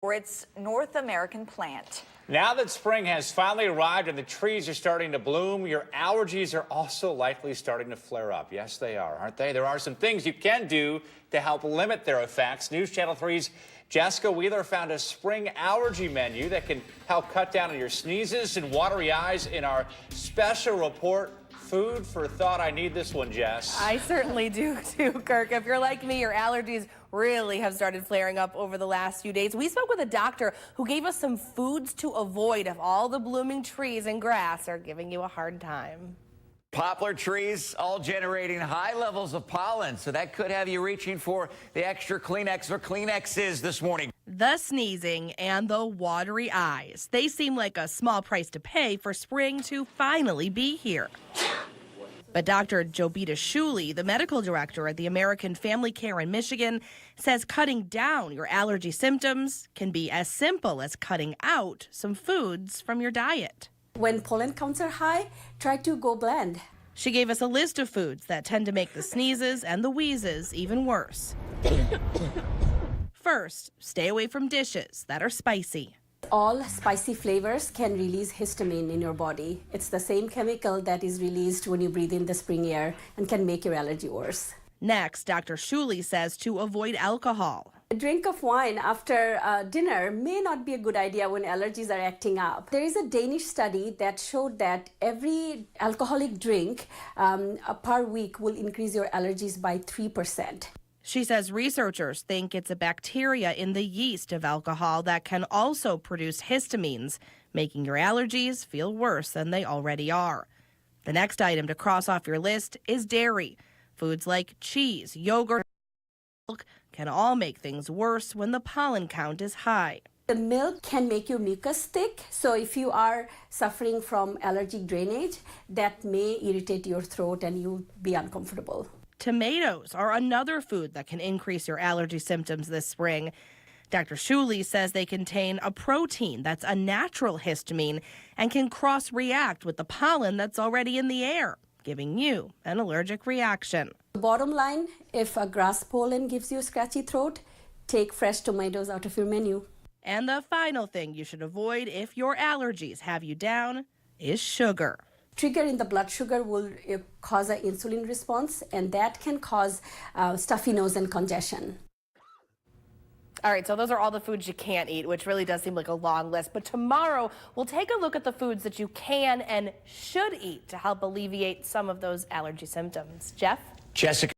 for its North American plant. Now that spring has finally arrived and the trees are starting to bloom, your allergies are also likely starting to flare up. Yes, they are, aren't they? There are some things you can do to help limit their effects. News Channel 3's Jessica Wheeler found a spring allergy menu that can help cut down on your sneezes and watery eyes in our special report. Food for thought. I need this one, Jess. I certainly do too, Kirk. If you're like me, your allergies really have started flaring up over the last few days. We spoke with a doctor who gave us some foods to avoid if all the blooming trees and grass are giving you a hard time. Poplar trees all generating high levels of pollen, so that could have you reaching for the extra Kleenex or Kleenexes this morning. The sneezing and the watery eyes. They seem like a small price to pay for spring to finally be here. But Dr. Jobita Shuley, the medical director at the American Family Care in Michigan, says cutting down your allergy symptoms can be as simple as cutting out some foods from your diet. When pollen counts are high, try to go blend. She gave us a list of foods that tend to make the sneezes and the wheezes even worse. First, stay away from dishes that are spicy. All spicy flavors can release histamine in your body. It's the same chemical that is released when you breathe in the spring air and can make your allergy worse. Next, Dr. Shuley says to avoid alcohol. A drink of wine after dinner may not be a good idea when allergies are acting up. There is a Danish study that showed that every alcoholic drink per week will increase your allergies by 3%. She says researchers think it's a bacteria in the yeast of alcohol that can also produce histamines, making your allergies feel worse than they already are. The next item to cross off your list is dairy. Foods like cheese, yogurt, milk can all make things worse when the pollen count is high. The milk can make your mucus thick, so if you are suffering from allergic drainage, that may irritate your throat and you'll be uncomfortable. Tomatoes are another food that can increase your allergy symptoms this spring. Dr. Shuley says they contain a protein that's a natural histamine and can cross-react with the pollen that's already in the air, giving you an allergic reaction. Bottom line, if a grass pollen gives you a scratchy throat, take fresh tomatoes out of your menu. And the final thing you should avoid if your allergies have you down is sugar. Trigger in the blood sugar will cause an insulin response, and that can cause stuffy nose and congestion. All right, so those are all the foods you can't eat, which really does seem like a long list. But tomorrow, we'll take a look at the foods that you can and should eat to help alleviate some of those allergy symptoms. Jeff? Jessica.